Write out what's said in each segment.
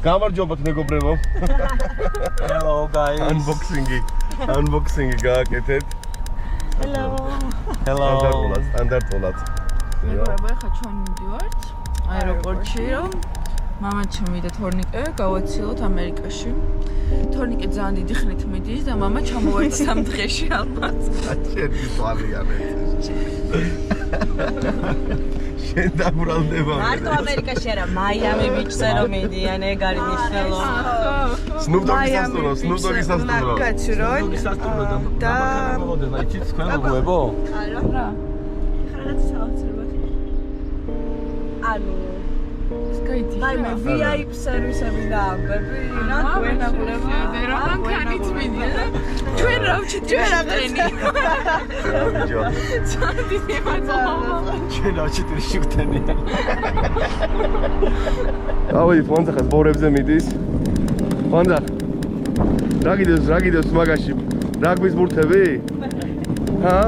გამარჯობათ მეგობრებო. Hello guys. Unboxing გააკეთეთ. Hello. სტანდარტულად. მეგობრებო, ხა ჩვენ მივდივართ აეროპორტში, რომ მამაჩემი და თორნიკე გავაცილოთ ამერიკაში. თორნიკე ძალიან დიდი ხნით მიდის და მამა ჩამოვარდა 3 დღეში ალბათ. აჩერდი თვალიანეთ. შენ დაბრალდება. მარტო ამერიკაში არა, მაიამი ბიჩზე რომ მიდიან, ეგ არის მნიშვნელოვანი. Snoop Dogg-ის სასტუმრო. და მოვდენა იქით თქვენ მოგუებო? არა. რა. ხარაც საოცრებად. ანუ სკაიტი. აი მე VIP სერვისები და ამბები, რა თქვენ აღლება. რა მანქანით მიდიან? ჩვენ რა ვჩით ჩვენ რაღაცენი. ცოტი მაწავა. ჩვენ რა ჩიტრი შევთენი. ავი ფონზე ხა ბორებზე მიდის. ფონდა. რა გიდევს მაგაში? რაგბის ბურთები? ჰა?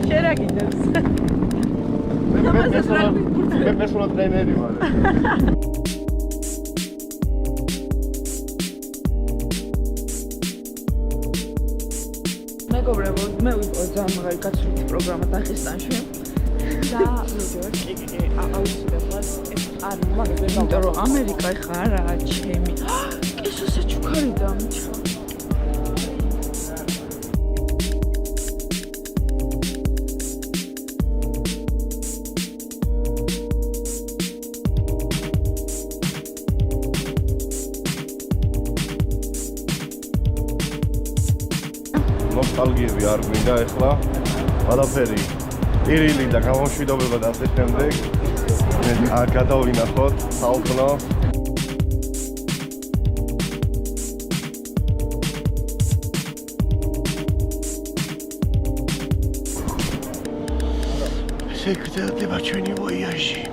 შენ რა გიდევს? მე პერსონალ ტრეინერი ვარ. მეგობრებო, მე ვიყო ძალიან მაგარი გაცვლითი პროგრამა დაღესტანში. და აუცილებლად არ მაგაზე იმიტომ რომ ამერიკა ხა არა ჩემი. კისოზე ჩუქარი დამჭა. ნოსტალგიები არ გვინდა ეხლა ყველაფერი პირილი და გამოშვიდობება და ასე შემდეგ გადავინახოთ საუკუნო შეგრძელდება ჩვენი ვოიაჟი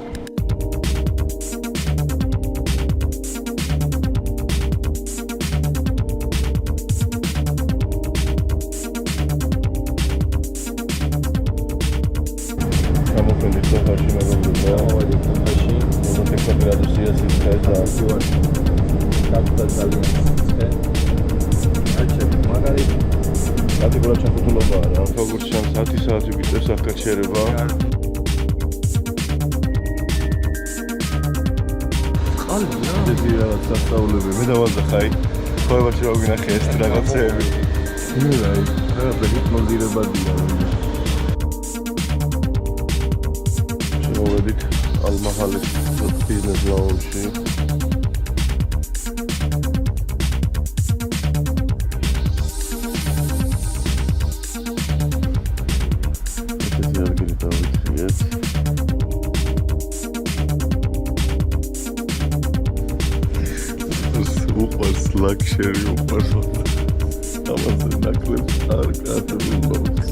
საათი ვიწევს ახკაჩერება. ყალია. დიდი რაღაც სასწაულები. მე დავაძახაი. ხოებაში რა ვინახე ეს რაღაცეები. ნუ რა მოდირებადია. შევედით ალმაჰალის ბიზნეს ლაუნჯში. Luxury უყარს ამაზე ნაკლებს არ გატბილობს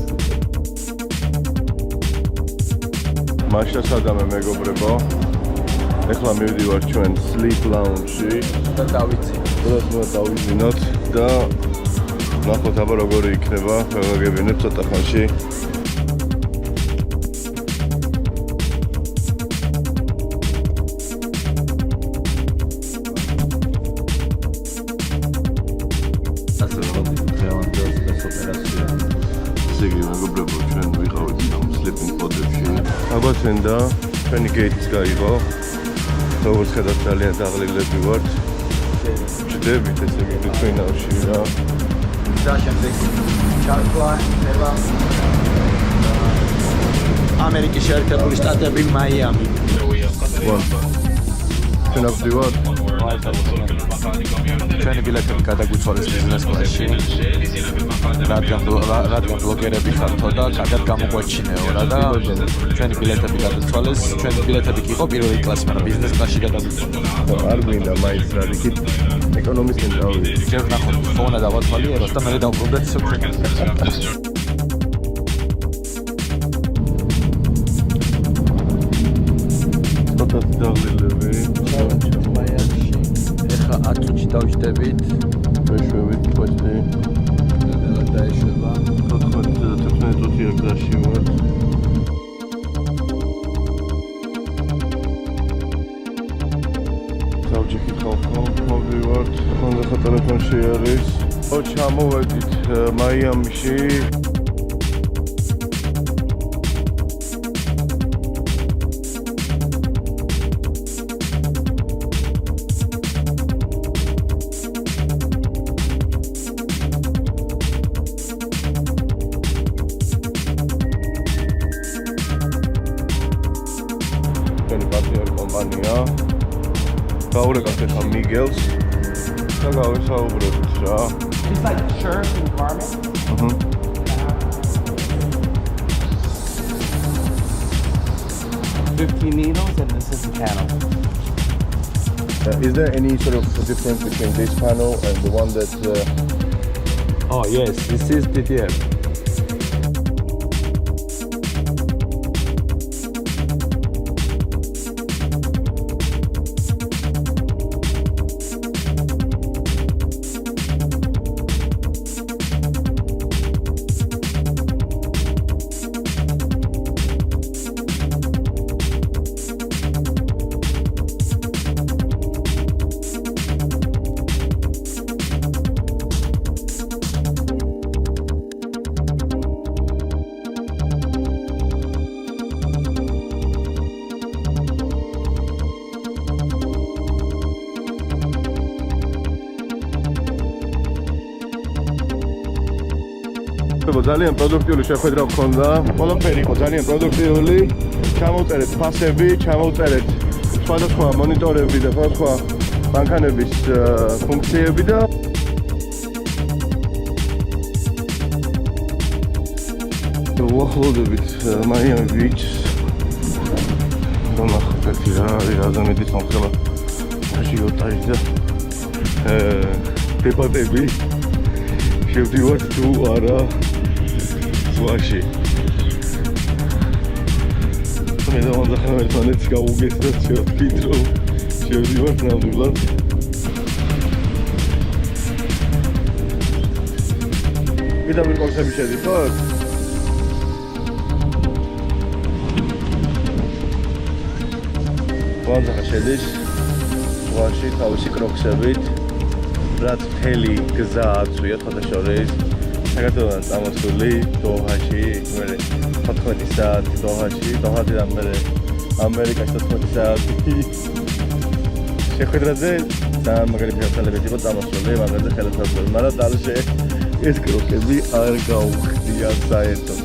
მაშა სადამე მეგობრებო ეხლა მივდივარ ჩვენ sleep lounge-ში და დავიძინოთ და ნახოთ აბა როგორი იქნება გავაგებინებ ცოტა ხანში აბათენ და ჩვენი გეიტის გაიღო როგორც ხედავთ ძალიან დაღლილები ვართ ჭდებით ესე იგი თვინავში რა და შემდეგ ჩარკვა ეხება ამერიკის შეერთებული შტატები მაიამი ჩვენ ავდივართ ჩვენი ბილეთები გადაგვიცვალეს ბიზნეს კლასში რადგან ბლოგერები ხართო და კარგად გამოგვაჩინეო რა და ჩვენი ბილეთები გადაცვალეს ჩვენი ბილეთები კი იყო პირველი კლასი მაგრამ ბიზნეს კლასში გადავიცვალეს არ გვინდა მაინც რა იქით ეკონომისტენ დავიდე ჯერ ნახოთ ფონა დავათვალიეროთ და მე დავბრუნდეთ ისევ ჩვენს ცოტა დაღლილები ეხლა 10 წუთში დავიჯდებით მეშვევით პოჩტი დაეშვება 14 წუთი აკრაში ვარ საბჭიქით შევდივართ, ხონდა ტელეფონში არის. ჩამოვედით მაიამიში. კომპანია გავურეკავთ ახლა მიგელს და გავესაუბრებთ რა. It's like shirts and garments. 15 needles and this is the panel. Is there any sort of difference between this panel and the one that Oh yes, this is PTM. ძალიან პროდუქტიული შეხვედრა გქონდა. ყველაფერი იყო ძალიან პროდუქტიული. ჩამოვწერეთ ფასები, ჩამოვწერეთ სხვადასხვა მონიტორები და სხვადასხვა მანქანების ფუნქციები და ვახლოვდებით მაიამი ბიჩს. ნახოთ ერთი რა არის რაზამედი სამხელა ჟიოტაჟი და დებატები შევდივართ თუ არა ზღვაში. მე და მომხდარა ერთმანეთს გავუგეცდათ შევთქვით რომ შევდივართ ნამდვილად. ვიდამინ კონცები შედიხოთ? ვანძახა შედის ზღვაში თავისი კროქსებით, რაც მთელი გზა აწვია ხოთაშორის. საქართველოდან წამოსული დოჰაში, მერე 14 საათი დოჰაში, დოჰადან მერე ამერიკაში 14 საათი. შეხვედრაზე ძალიან მაგარი ფერწერებით იყო წამოსული, მაგაზე ხელმისაწვდომი, მაგრამ დალჟე ეს კროკები არ გაუხდია საერთოდ.